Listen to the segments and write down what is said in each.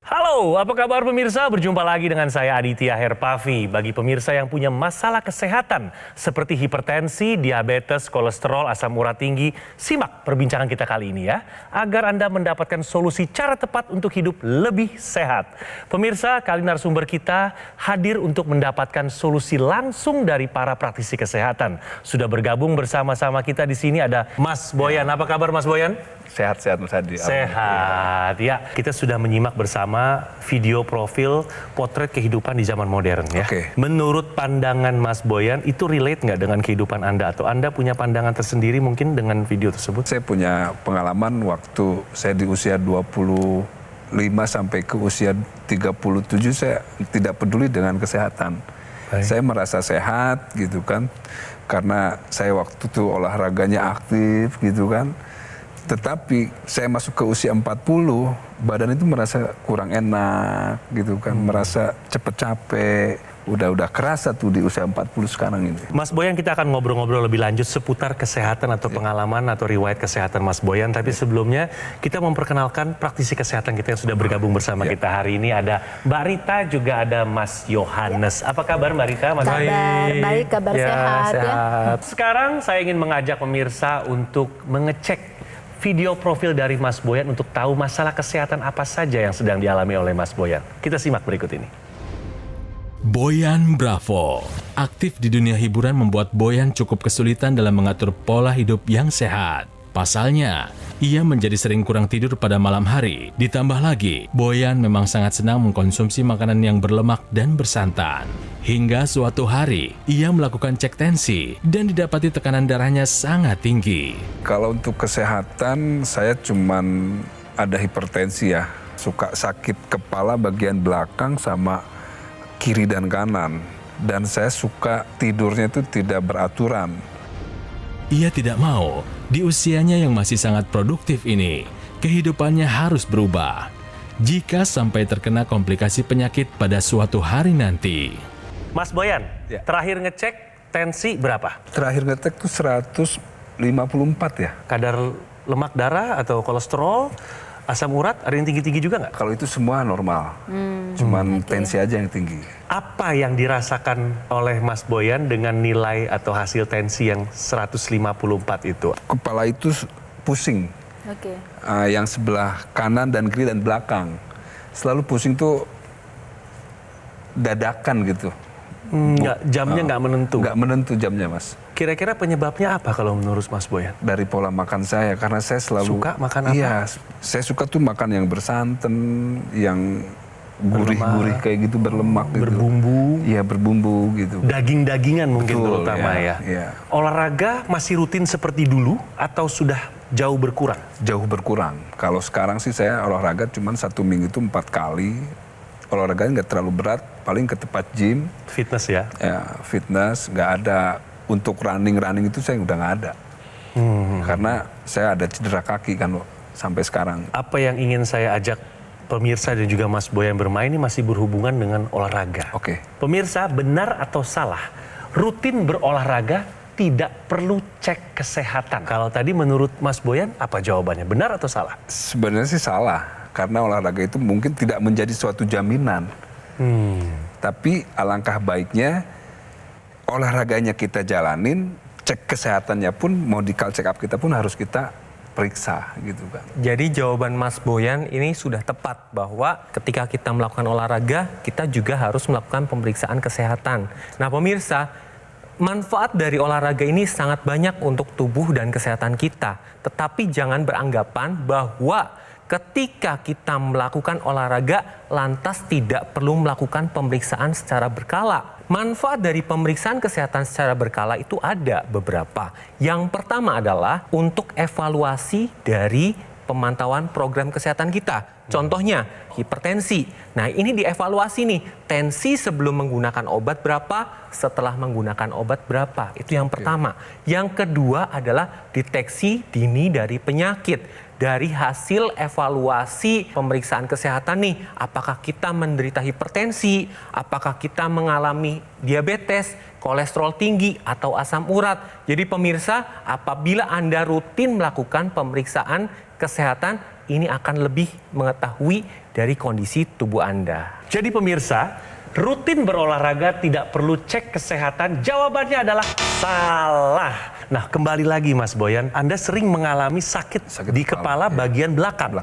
Halo, apa kabar pemirsa? Berjumpa lagi dengan saya Aditya Herpavi. Bagi pemirsa yang punya masalah kesehatan seperti hipertensi, diabetes, kolesterol, asam urat tinggi, simak perbincangan kita kali ini ya, agar Anda mendapatkan solusi cara tepat untuk hidup lebih sehat. Pemirsa, kali narasumber kita hadir untuk mendapatkan solusi langsung dari para praktisi kesehatan. Sudah bergabung bersama-sama kita di sini ada Mas Boyan. Apa kabar Mas Boyan? Sehat-sehat Mas Adi. Sehat, ya. Kita sudah menyimak bersama video profil potret kehidupan di zaman modern ya. Oke. Menurut pandangan Mas Boyan, itu relate nggak dengan kehidupan Anda? Atau Anda punya pandangan tersendiri mungkin dengan video tersebut? Saya punya pengalaman waktu saya di usia 25 sampai ke usia 37, saya tidak peduli dengan kesehatan. Baik. Saya merasa sehat gitu kan, karena saya waktu itu olahraganya aktif gitu kan. Tetapi saya masuk ke usia 40, badan itu merasa kurang enak gitu kan, merasa cepet capek, udah kerasa tuh di usia 40 sekarang ini. Mas Boyan, kita akan ngobrol-ngobrol lebih lanjut seputar kesehatan atau pengalaman atau riwayat kesehatan Mas Boyan. Tapi sebelumnya kita memperkenalkan praktisi kesehatan kita yang sudah bergabung bersama kita hari ini. Ada Mbak Rita, juga ada Mas Yohanes. Apa kabar Mbak Rita? Mas Baik, kabar sehat ya. Sekarang saya ingin mengajak pemirsa untuk mengecek video profil dari Mas Boyan untuk tahu masalah kesehatan apa saja yang sedang dialami oleh Mas Boyan. Kita simak berikut ini. Boyan Bravo. Aktif di dunia hiburan membuat Boyan cukup kesulitan dalam mengatur pola hidup yang sehat. Pasalnya, ia menjadi sering kurang tidur pada malam hari. Ditambah lagi, Boyan memang sangat senang mengkonsumsi makanan yang berlemak dan bersantan. Hingga suatu hari, ia melakukan cek tensi dan didapati tekanan darahnya sangat tinggi. Kalau untuk kesehatan, saya cuman ada hipertensi ya. Suka sakit kepala bagian belakang sama kiri dan kanan. Dan saya suka tidurnya itu tidak beraturan. Ia tidak mau, di usianya yang masih sangat produktif ini, kehidupannya harus berubah. Jika sampai terkena komplikasi penyakit pada suatu hari nanti. Mas Boyan, Ya. terakhir ngecek tensi berapa? Terakhir ngetek tuh 154 ya. Kadar lemak darah atau kolesterol, asam urat, ada yang tinggi-tinggi juga nggak? Kalau itu semua normal, cuman tensi aja yang tinggi. Apa yang dirasakan oleh Mas Boyan dengan nilai atau hasil tensi yang 154 itu? Kepala itu pusing, Oke. yang sebelah kanan dan kiri dan belakang. Selalu pusing tuh dadakan gitu. Jamnya nggak menentu. Nggak menentu jamnya Mas. Kira-kira penyebabnya apa kalau menurut Mas Boyan? Dari pola makan saya, karena saya selalu... Suka makan apa? Iya, saya suka tuh makan yang bersantan, yang gurih-gurih kayak gitu, berlemak gitu. Berbumbu. Iya, berbumbu gitu. Daging-dagingan mungkin Betul, terutama ya, ya. iya. Olahraga masih rutin seperti dulu atau sudah jauh berkurang? Jauh berkurang. Kalau sekarang sih saya olahraga cuman 1 minggu itu 4 kali. Olahraganya nggak terlalu berat, paling ke tempat gym. Fitness ya? Ya, fitness, nggak ada. Untuk running itu saya udah nggak ada. Karena saya ada cedera kaki kan sampai sekarang. Apa yang ingin saya ajak pemirsa dan juga Mas Boyan bermain ini masih berhubungan dengan olahraga. Oke. Pemirsa, benar atau salah? Rutin berolahraga tidak perlu cek kesehatan. Kalau tadi menurut Mas Boyan, apa jawabannya? Benar atau salah? Sebenarnya sih salah, karena olahraga itu mungkin tidak menjadi suatu jaminan. Tapi alangkah baiknya olahraganya kita jalanin, cek kesehatannya pun, medical check up kita pun harus kita periksa gitu kan. Jadi jawaban Mas Boyan ini sudah tepat bahwa ketika kita melakukan olahraga, kita juga harus melakukan pemeriksaan kesehatan. Nah pemirsa, manfaat dari olahraga ini sangat banyak untuk tubuh dan kesehatan kita. Tetapi jangan beranggapan bahwa ketika kita melakukan olahraga, lantas tidak perlu melakukan pemeriksaan secara berkala. Manfaat dari pemeriksaan kesehatan secara berkala itu ada beberapa. Yang pertama adalah untuk evaluasi dari pemantauan program kesehatan kita. Contohnya hipertensi. Nah ini dievaluasi nih, tensi sebelum menggunakan obat berapa, setelah menggunakan obat berapa. Itu yang pertama. Yang kedua adalah deteksi dini dari penyakit. Dari hasil evaluasi pemeriksaan kesehatan nih, apakah kita menderita hipertensi, apakah kita mengalami diabetes, kolesterol tinggi, atau asam urat. Jadi pemirsa, apabila Anda rutin melakukan pemeriksaan kesehatan, ini akan lebih mengetahui dari kondisi tubuh Anda. Jadi pemirsa, rutin berolahraga tidak perlu cek kesehatan. Jawabannya adalah salah. Nah, kembali lagi Mas Boyan, Anda sering mengalami sakit di kepala bagian belakang.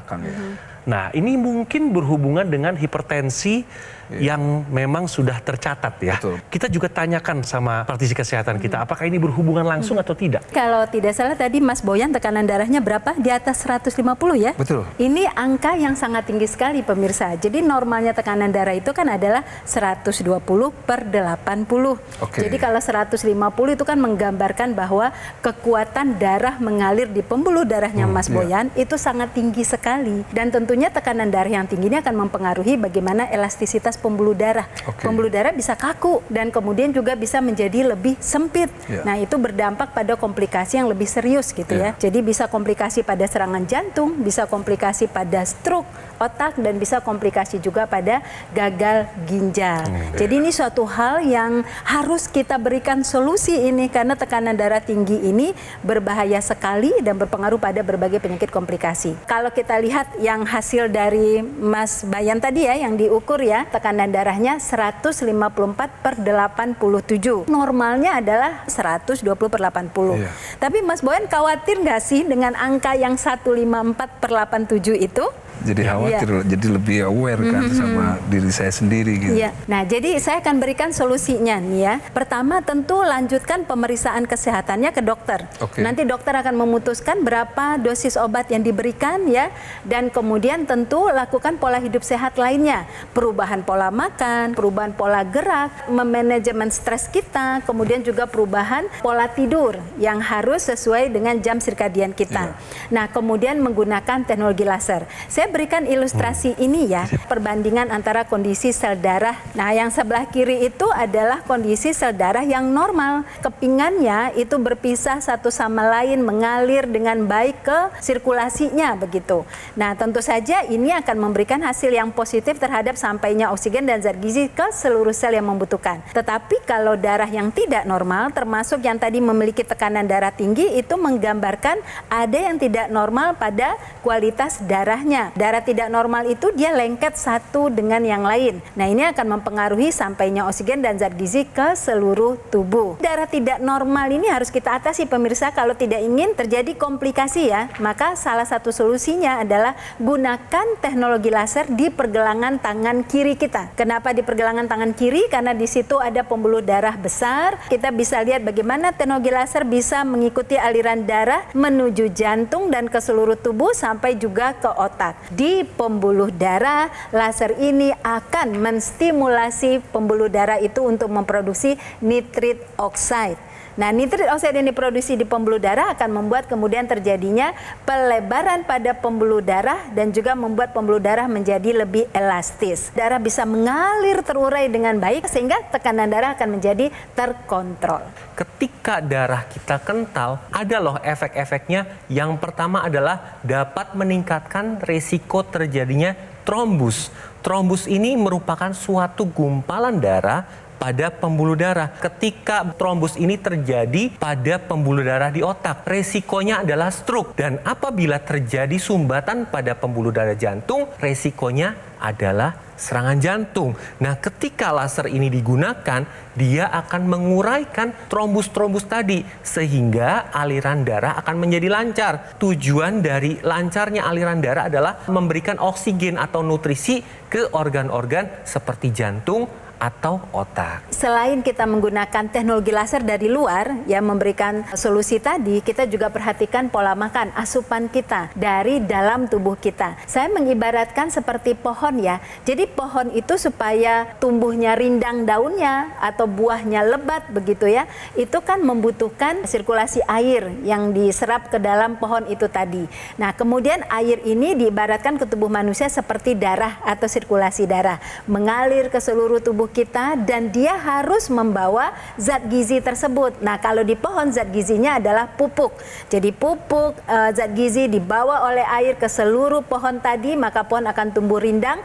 Nah, ini mungkin berhubungan dengan hipertensi yang memang sudah tercatat ya. Betul. Kita juga tanyakan sama praktisi kesehatan kita, apakah ini berhubungan langsung atau tidak? Kalau tidak salah tadi Mas Boyan tekanan darahnya berapa? Di atas 150 ya? Betul. Ini angka yang sangat tinggi sekali pemirsa. Jadi normalnya tekanan darah itu kan adalah 120/80. Oke. Jadi kalau 150 itu kan menggambarkan bahwa kekuatan darah mengalir di pembuluh darahnya Mas Boyan itu sangat tinggi sekali. Dan tentunya tekanan darah yang tinggi ini akan mempengaruhi bagaimana elastisitas pembuluh darah. Oke. Pembuluh darah bisa kaku dan kemudian juga bisa menjadi lebih sempit. Ya. Nah, itu berdampak pada komplikasi yang lebih serius gitu ya. Jadi bisa komplikasi pada serangan jantung, bisa komplikasi pada stroke otak, dan bisa komplikasi juga pada gagal ginjal. Jadi ini suatu hal yang harus kita berikan solusi ini, karena tekanan darah tinggi ini berbahaya sekali dan berpengaruh pada berbagai penyakit komplikasi. Kalau kita lihat yang hasil dari Mas Bayan tadi ya, yang diukur ya, tekanan darahnya 154/87. Normalnya adalah 120/80. Iya. Tapi Mas Boyan khawatir nggak sih dengan angka yang 154/87 itu? Jadi khawatir, jadi lebih aware kan sama diri saya sendiri gitu. Iya. Nah, jadi saya akan berikan solusinya nih ya. Pertama, tentu lanjutkan pemeriksaan kesehatannya ke dokter. Oke. Nanti dokter akan memutuskan berapa dosis obat yang diberikan ya, dan kemudian tentu lakukan pola hidup sehat lainnya. Perubahan pola makan, perubahan pola gerak, memanajemen stres kita, kemudian juga perubahan pola tidur yang harus sesuai dengan jam sirkadian kita. Nah, kemudian menggunakan teknologi laser. Saya berikan ilustrasi ini ya, perbandingan antara kondisi sel darah. Nah, yang sebelah kiri itu adalah kondisi sel darah yang normal. Kepingannya itu berpisah satu sama lain, mengalir dengan baik ke sirkulasinya begitu. Nah, tentu saja ini akan memberikan hasil yang positif terhadap sampainya oksigen dan zat gizi ke seluruh sel yang membutuhkan. Tetapi kalau darah yang tidak normal, termasuk yang tadi memiliki tekanan darah tinggi, itu menggambarkan ada yang tidak normal pada kualitas darahnya. Darah tidak normal itu dia lengket satu dengan yang lain. Nah, ini akan mempengaruhi sampainya oksigen dan zat gizi ke seluruh tubuh. Darah tidak normal ini harus kita atasi pemirsa kalau tidak ingin terjadi komplikasi ya. Maka salah satu solusinya adalah gunakan teknologi laser di pergelangan tangan kiri kita. Kenapa di pergelangan tangan kiri? Karena di situ ada pembuluh darah besar. Kita bisa lihat bagaimana teknologi laser bisa mengikuti aliran darah menuju jantung dan ke seluruh tubuh sampai juga ke otak. Di pembuluh darah, laser ini akan menstimulasi pembuluh darah itu untuk memproduksi nitrit oxide. Nah, nitrit oxide yang diproduksi di pembuluh darah akan membuat kemudian terjadinya pelebaran pada pembuluh darah dan juga membuat pembuluh darah menjadi lebih elastis. Darah bisa mengalir terurai dengan baik sehingga tekanan darah akan menjadi terkontrol. Ketika darah kita kental, ada loh efek-efeknya. Yang pertama adalah dapat meningkatkan risiko terjadinya trombus. Trombus ini merupakan suatu gumpalan darah pada pembuluh darah. Ketika trombus ini terjadi pada pembuluh darah di otak, resikonya adalah stroke. Dan apabila terjadi sumbatan pada pembuluh darah jantung, resikonya adalah serangan jantung. Nah, ketika laser ini digunakan, dia akan menguraikan trombus-trombus tadi sehingga aliran darah akan menjadi lancar. Tujuan dari lancarnya aliran darah adalah memberikan oksigen atau nutrisi ke organ-organ seperti jantung atau otak. Selain kita menggunakan teknologi laser dari luar yang memberikan solusi tadi, kita juga perhatikan pola makan, asupan kita dari dalam tubuh kita. Saya mengibaratkan seperti pohon ya. Jadi pohon itu supaya tumbuhnya rindang daunnya atau buahnya lebat begitu ya, itu kan membutuhkan sirkulasi air yang diserap ke dalam pohon itu tadi. Nah, kemudian air ini diibaratkan ke tubuh manusia seperti darah atau sirkulasi darah, mengalir ke seluruh tubuh kita dan dia harus membawa zat gizi tersebut. Nah, kalau di pohon zat gizinya adalah pupuk. Jadi pupuk zat gizi dibawa oleh air ke seluruh pohon tadi, maka pohon akan tumbuh rindang,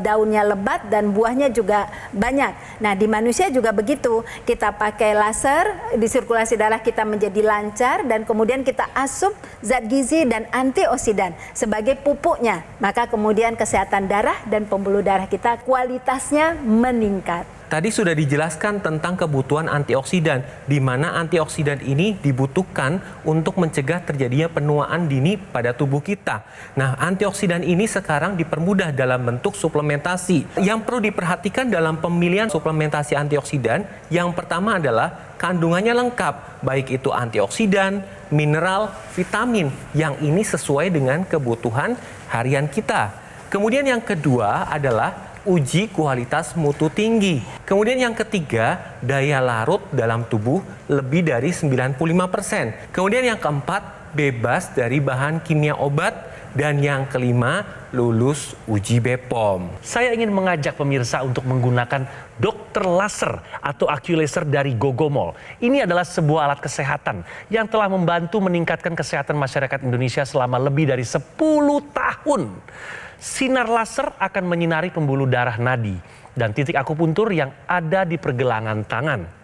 daunnya lebat dan buahnya juga banyak. Nah, di manusia juga begitu. Kita pakai laser, di sirkulasi darah kita menjadi lancar dan kemudian kita asup zat gizi dan antioksidan sebagai pupuknya. Maka kemudian kesehatan darah dan pembuluh darah kita kualitasnya meningkat. Tadi sudah dijelaskan tentang kebutuhan antioksidan, di mana antioksidan ini dibutuhkan untuk mencegah terjadinya penuaan dini pada tubuh kita. Nah, antioksidan ini sekarang dipermudah dalam bentuk suplementasi. Yang perlu diperhatikan dalam pemilihan suplementasi antioksidan, yang pertama adalah kandungannya lengkap, baik itu antioksidan, mineral, vitamin, yang ini sesuai dengan kebutuhan harian kita. Kemudian yang kedua adalah uji kualitas mutu tinggi. Kemudian yang ketiga, daya larut dalam tubuh lebih dari 95%. Kemudian yang keempat, bebas dari bahan kimia obat. Dan yang kelima, lulus uji BPOM. Saya ingin mengajak pemirsa untuk menggunakan dokter laser atau AccuLaser dari Gogomol. Ini adalah sebuah alat kesehatan yang telah membantu meningkatkan kesehatan masyarakat Indonesia selama lebih dari 10 tahun. Sinar laser akan menyinari pembuluh darah nadi dan titik akupuntur yang ada di pergelangan tangan.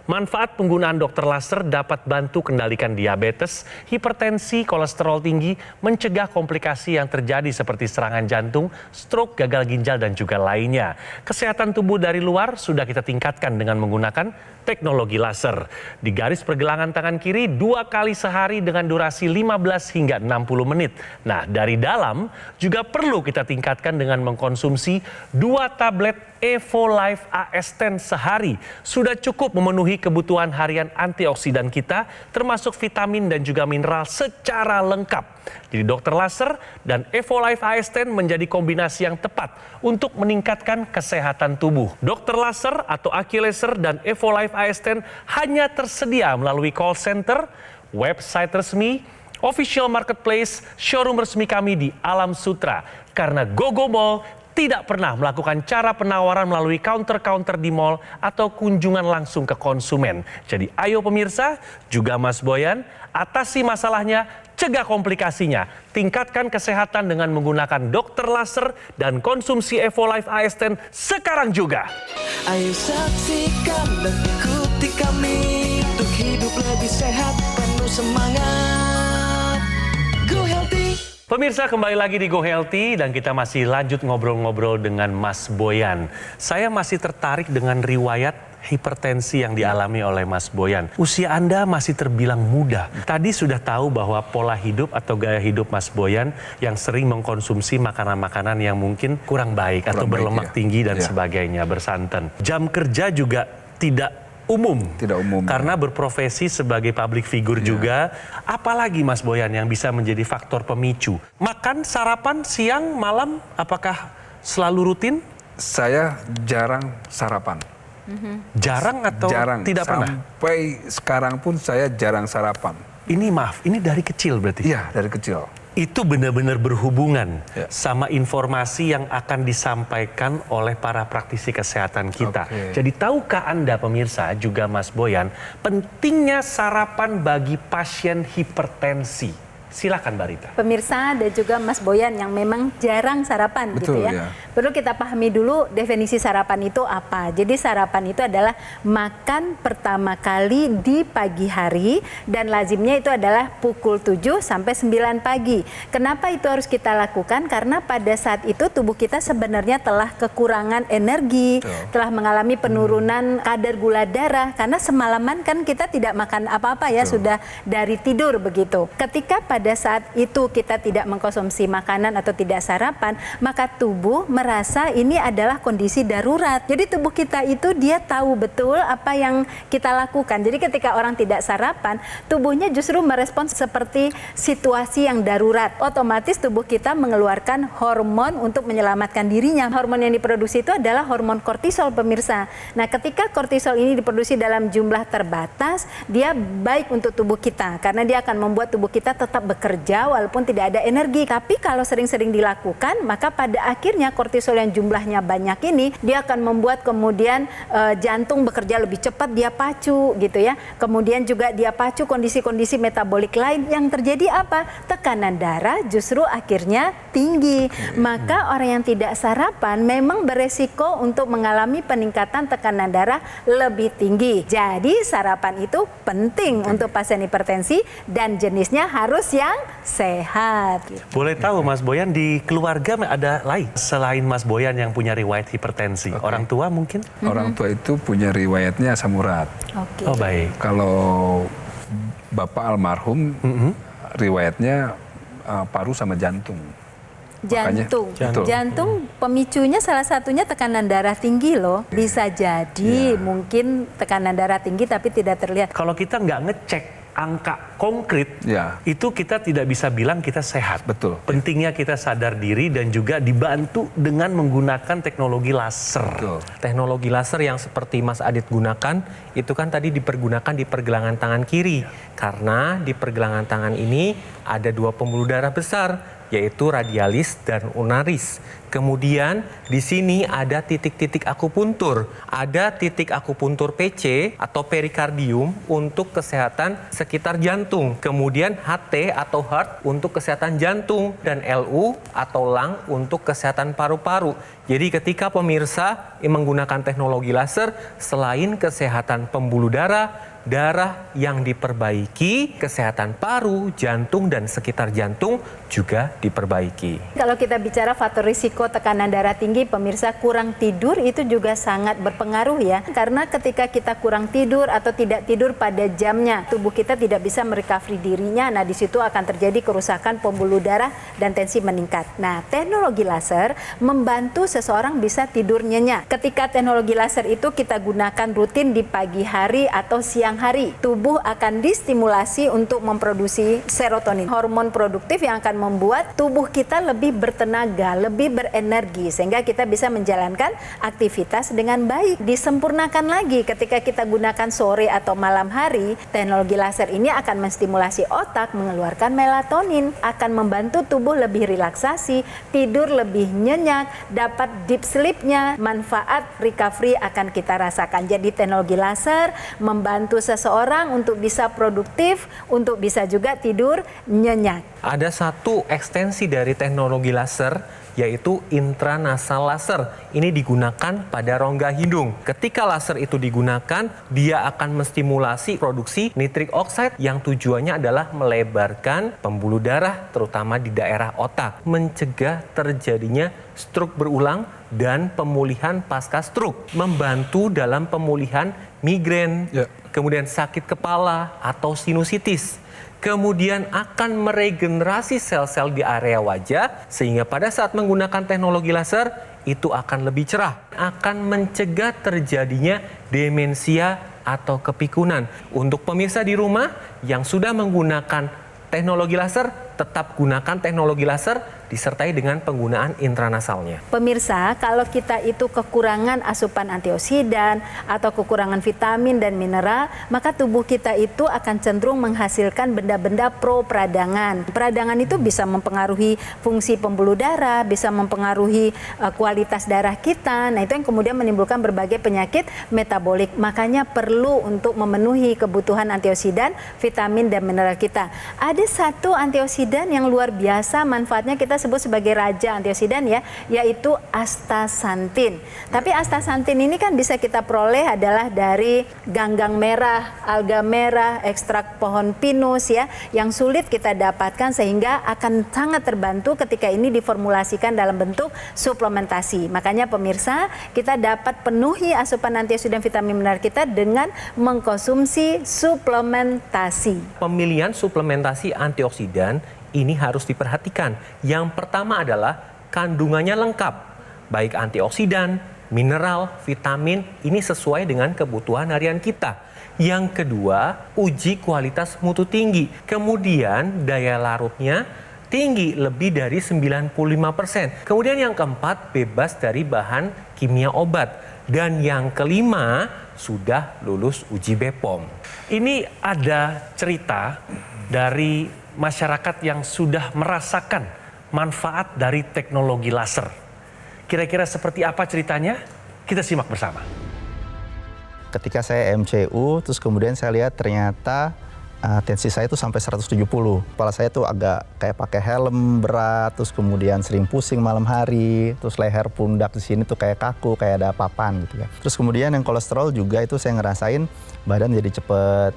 Manfaat penggunaan dokter laser dapat bantu kendalikan diabetes, hipertensi, kolesterol tinggi, mencegah komplikasi yang terjadi seperti serangan jantung, stroke, gagal ginjal, dan juga lainnya. Kesehatan tubuh dari luar sudah kita tingkatkan dengan menggunakan teknologi laser. Di garis pergelangan tangan kiri 2 kali sehari dengan durasi 15 hingga 60 menit. Nah, dari dalam juga perlu kita tingkatkan dengan mengkonsumsi 2 tablet Evolife AS10 sehari. Sudah cukup memenuhi kebutuhan harian antioksidan kita, termasuk vitamin dan juga mineral secara lengkap. Jadi dokter laser dan Evolife AS10 menjadi kombinasi yang tepat untuk meningkatkan kesehatan tubuh. Dokter laser atau AccuLaser dan Evolife AS10 hanya tersedia melalui call center, website resmi, official marketplace, showroom resmi kami di Alam Sutra. Karena Gogomol tidak pernah melakukan cara penawaran melalui counter-counter di mall atau kunjungan langsung ke konsumen. Jadi ayo pemirsa, juga Mas Boyan, atasi masalahnya, cegah komplikasinya, tingkatkan kesehatan dengan menggunakan dokter laser dan konsumsi Evolife AS10 sekarang juga. Ayo saksikan dan ikuti kami untuk hidup lebih sehat, penuh semangat. Go Healthy. Pemirsa, kembali lagi di Go Healthy dan kita masih lanjut ngobrol-ngobrol dengan Mas Boyan. Saya masih tertarik dengan riwayat hipertensi yang dialami oleh Mas Boyan. Usia Anda masih terbilang muda. Tadi sudah tahu bahwa pola hidup atau gaya hidup Mas Boyan yang sering mengkonsumsi makanan-makanan yang mungkin kurang baik atau berlemak tinggi dan sebagainya, bersantan. Jam kerja juga tidak umum. Tidak umum. Karena berprofesi sebagai public figure juga. Apalagi Mas Boyan yang bisa menjadi faktor pemicu? Makan, sarapan, siang, malam, apakah selalu rutin? Saya jarang sarapan. Jarang atau Jarang. tidak pernah? Sampai sekarang pun saya jarang sarapan. Ini maaf, ini dari kecil berarti? Iya, dari kecil. Itu benar-benar berhubungan Ya. sama informasi yang akan disampaikan oleh para praktisi kesehatan kita. Oke. Jadi tahukah Anda pemirsa, juga Mas Boyan, pentingnya sarapan bagi pasien hipertensi? Silakan Mbak Rita. Pemirsa dan juga Mas Boyan yang memang jarang sarapan gitu Betul, ya. ya. Perlu kita pahami dulu definisi sarapan itu apa. Jadi sarapan itu adalah makan pertama kali di pagi hari dan lazimnya itu adalah pukul 7 sampai 9 pagi. Kenapa itu harus kita lakukan? Karena pada saat itu tubuh kita sebenarnya telah kekurangan energi, telah mengalami penurunan kadar gula darah karena semalaman kan kita tidak makan apa-apa ya, sudah dari tidur begitu. Ketika pada saat itu kita tidak mengkonsumsi makanan atau tidak sarapan, maka tubuh merasa ini adalah kondisi darurat. Jadi tubuh kita itu dia tahu betul apa yang kita lakukan. Jadi ketika orang tidak sarapan, tubuhnya justru merespons seperti situasi yang darurat. Otomatis tubuh kita mengeluarkan hormon untuk menyelamatkan dirinya. Hormon yang diproduksi itu adalah hormon kortisol, pemirsa. Nah, ketika kortisol ini diproduksi dalam jumlah terbatas, dia baik untuk tubuh kita karena dia akan membuat tubuh kita tetap bekerja walaupun tidak ada energi. Tapi kalau sering-sering dilakukan, maka pada akhirnya kortisol kortisol yang jumlahnya banyak ini, dia akan membuat kemudian jantung bekerja lebih cepat, dia pacu gitu ya. Kemudian juga dia pacu kondisi-kondisi metabolik lain, yang terjadi apa? Tekanan darah justru akhirnya tinggi. Maka orang yang tidak sarapan memang beresiko untuk mengalami peningkatan tekanan darah lebih tinggi. Jadi sarapan itu penting untuk pasien hipertensi dan jenisnya harus yang sehat. Boleh tahu Mas Boyan, di keluarga ada lain selain Mas Boyan yang punya riwayat hipertensi? Orang tua mungkin? Orang tua itu punya riwayatnya asam urat. Oke. Oh baik. Kalau bapak almarhum riwayatnya paru sama jantung. Jantung. Betul. Jantung pemicunya salah satunya tekanan darah tinggi loh. Bisa jadi mungkin tekanan darah tinggi tapi tidak terlihat. Kalau kita nggak ngecek angka konkret, Ya. itu kita tidak bisa bilang kita sehat. Betul. Pentingnya kita sadar diri dan juga dibantu dengan menggunakan teknologi laser. Betul. Teknologi laser yang seperti Mas Adit gunakan itu kan tadi dipergunakan di pergelangan tangan kiri. Karena di pergelangan tangan ini ada 2 pembuluh darah besar, yaitu radialis dan ulnaris. Kemudian di sini ada titik-titik akupuntur. Ada titik akupuntur PC atau perikardium untuk kesehatan sekitar jantung. Kemudian HT atau heart untuk kesehatan jantung. Dan LU atau lung untuk kesehatan paru-paru. Jadi ketika pemirsa menggunakan teknologi laser, selain kesehatan pembuluh darah yang diperbaiki, kesehatan paru, jantung, dan sekitar jantung juga diperbaiki. Kalau kita bicara faktor risiko tekanan darah tinggi, pemirsa, kurang tidur itu juga sangat berpengaruh ya. Karena ketika kita kurang tidur atau tidak tidur pada jamnya, tubuh kita tidak bisa merecovery dirinya. Nah, di situ akan terjadi kerusakan pembuluh darah dan tensi meningkat. Nah, teknologi laser membantu seseorang bisa tidur nyenyak. Ketika teknologi laser itu kita gunakan rutin di pagi hari atau siang hari, tubuh akan distimulasi untuk memproduksi serotonin, hormon produktif yang akan membuat tubuh kita lebih bertenaga, lebih berenergi, sehingga kita bisa menjalankan aktivitas dengan baik. Disempurnakan lagi ketika kita gunakan sore atau malam hari, teknologi laser ini akan menstimulasi otak mengeluarkan melatonin, akan membantu tubuh lebih relaksasi, tidur lebih nyenyak, dapat deep sleep-nya, manfaat recovery akan kita rasakan. Jadi teknologi laser membantu seseorang untuk bisa produktif, untuk bisa juga tidur nyenyak. Ada satu ekstensi dari teknologi laser, yaitu intranasal laser. Ini digunakan pada rongga hidung. Ketika laser itu digunakan, dia akan menstimulasi produksi nitrik oxide yang tujuannya adalah melebarkan pembuluh darah, terutama di daerah otak, mencegah terjadinya stroke berulang dan pemulihan pasca stroke, membantu dalam pemulihan migrain, kemudian sakit kepala atau sinusitis. Kemudian akan meregenerasi sel-sel di area wajah, sehingga pada saat menggunakan teknologi laser itu akan lebih cerah, akan mencegah terjadinya demensia atau kepikunan. Untuk pemirsa di rumah yang sudah menggunakan teknologi laser, tetap gunakan teknologi laser disertai dengan penggunaan intranasalnya. Pemirsa, kalau kita itu kekurangan asupan antioksidan atau kekurangan vitamin dan mineral, maka tubuh kita itu akan cenderung menghasilkan benda-benda pro peradangan. Peradangan itu bisa mempengaruhi fungsi pembuluh darah, bisa mempengaruhi kualitas darah kita. Nah, itu yang kemudian menimbulkan berbagai penyakit metabolik. Makanya perlu untuk memenuhi kebutuhan antioksidan, vitamin dan mineral kita. Ada satu antioksidan yang luar biasa manfaatnya, kita sebut sebagai raja antioksidan ya, yaitu astaxanthin. Tapi astaxanthin ini kan bisa kita peroleh adalah dari ganggang merah, alga merah, ekstrak pohon pinus ya, yang sulit kita dapatkan, sehingga akan sangat terbantu ketika ini diformulasikan dalam bentuk suplementasi. Makanya pemirsa, kita dapat penuhi asupan antioksidan, vitamin, mineral kita dengan mengkonsumsi suplementasi. Pemilihan suplementasi antioksidan ini harus diperhatikan. Yang pertama adalah kandungannya lengkap, baik antioksidan, mineral, vitamin, ini sesuai dengan kebutuhan harian kita. Yang kedua, uji kualitas mutu tinggi. Kemudian daya larutnya tinggi, lebih dari 95%. Kemudian yang keempat, bebas dari bahan kimia obat. Dan yang kelima, sudah lulus uji BPOM. Ini ada cerita dari masyarakat yang sudah merasakan manfaat dari teknologi laser. Kira-kira seperti apa ceritanya? Kita simak bersama. Ketika saya MCU, terus kemudian saya lihat ternyata tensi saya itu sampai 170. Kepala saya tuh agak kayak pakai helm berat, terus kemudian sering pusing malam hari, terus leher pundak di sini tuh kayak kaku, kayak ada papan gitu ya. Terus kemudian yang kolesterol juga itu saya ngerasain badan jadi cepet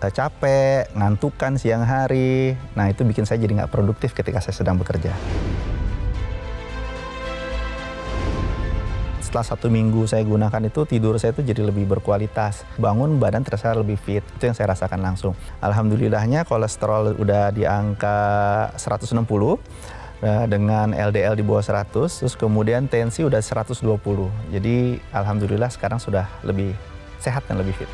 capek, ngantukan siang hari. Nah itu bikin saya jadi nggak produktif ketika saya sedang bekerja. Setelah 1 minggu saya gunakan itu, tidur saya itu jadi lebih berkualitas. Bangun badan terasa lebih fit, itu yang saya rasakan langsung. Alhamdulillahnya kolesterol udah di angka 160, dengan LDL di bawah 100, terus kemudian tensi udah 120. Jadi alhamdulillah sekarang sudah lebih sehat dan lebih fit.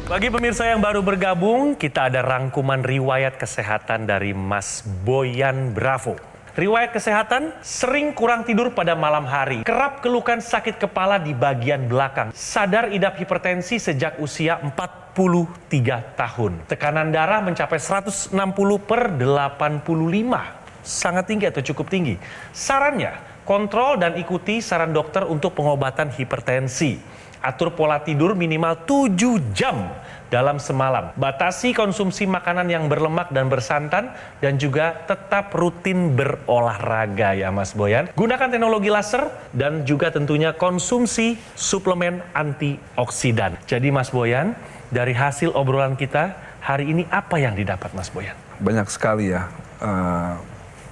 Bagi pemirsa yang baru bergabung, kita ada rangkuman riwayat kesehatan dari Mas Boyan Bravo. Riwayat kesehatan, sering kurang tidur pada malam hari, kerap keluhkan sakit kepala di bagian belakang, sadar idap hipertensi sejak usia 43 tahun. Tekanan darah mencapai 160/85, sangat tinggi atau cukup tinggi. Sarannya, kontrol dan ikuti saran dokter untuk pengobatan hipertensi. Atur pola tidur minimal 7 jam dalam semalam. Batasi konsumsi makanan yang berlemak dan bersantan, dan juga tetap rutin berolahraga ya Mas Boyan. Gunakan teknologi laser dan juga tentunya konsumsi suplemen antioksidan. Jadi Mas Boyan, dari hasil obrolan kita hari ini apa yang didapat Mas Boyan? Banyak sekali ya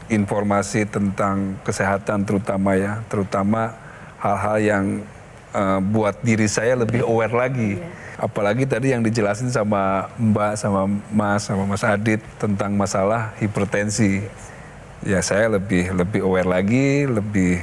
informasi tentang kesehatan terutama hal-hal yang buat diri saya lebih aware lagi. Apalagi tadi yang dijelasin sama Mbak, sama Mas Adit tentang masalah hipertensi. Ya saya lebih aware lagi, lebih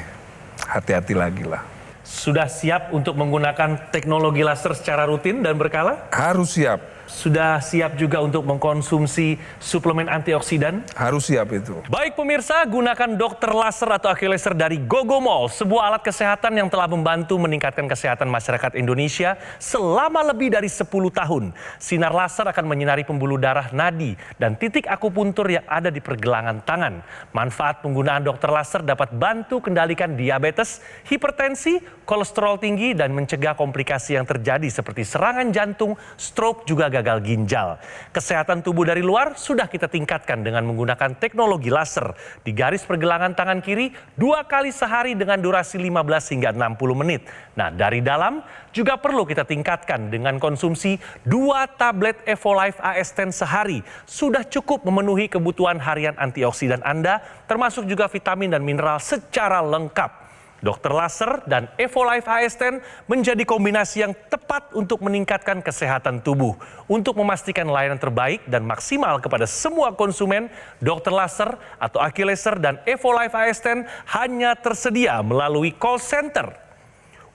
hati-hati lagi lah. Sudah siap untuk menggunakan teknologi laser secara rutin dan berkala? Harus siap. Sudah siap juga untuk mengkonsumsi suplemen antioksidan? Harus siap itu. Baik pemirsa, gunakan dokter laser atau AccuLaser dari Gogomall, sebuah alat kesehatan yang telah membantu meningkatkan kesehatan masyarakat Indonesia selama lebih dari 10 tahun. Sinar laser akan menyinari pembuluh darah, nadi, dan titik akupuntur yang ada di pergelangan tangan. Manfaat penggunaan dokter laser dapat bantu kendalikan diabetes, hipertensi, kolesterol tinggi, dan mencegah komplikasi yang terjadi seperti serangan jantung, stroke, juga gagal ginjal. Kesehatan tubuh dari luar sudah kita tingkatkan dengan menggunakan teknologi laser di garis pergelangan tangan kiri 2 kali sehari dengan durasi 15 hingga 60 menit. Nah, dari dalam juga perlu kita tingkatkan dengan konsumsi 2 tablet Evolife AS10 sehari. Sudah cukup memenuhi kebutuhan harian antioksidan Anda, termasuk juga vitamin dan mineral secara lengkap. Dokter laser dan Evolife AS10 menjadi kombinasi yang tepat untuk meningkatkan kesehatan tubuh. Untuk memastikan layanan terbaik dan maksimal kepada semua konsumen, dokter laser atau AccuLaser dan Evolife AS10 hanya tersedia melalui call center,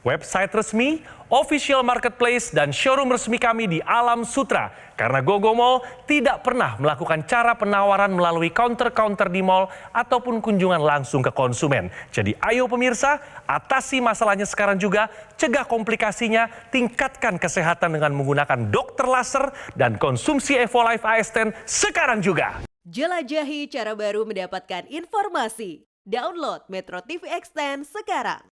website resmi, official marketplace, dan showroom resmi kami di Alam Sutra. Karena Gogomall tidak pernah melakukan cara penawaran melalui counter-counter di mall ataupun kunjungan langsung ke konsumen. Jadi ayo pemirsa, atasi masalahnya sekarang juga, cegah komplikasinya, tingkatkan kesehatan dengan menggunakan dokter laser dan konsumsi Evolife AS10 sekarang juga. Jelajahi cara baru mendapatkan informasi. Download Metro TV Extend sekarang.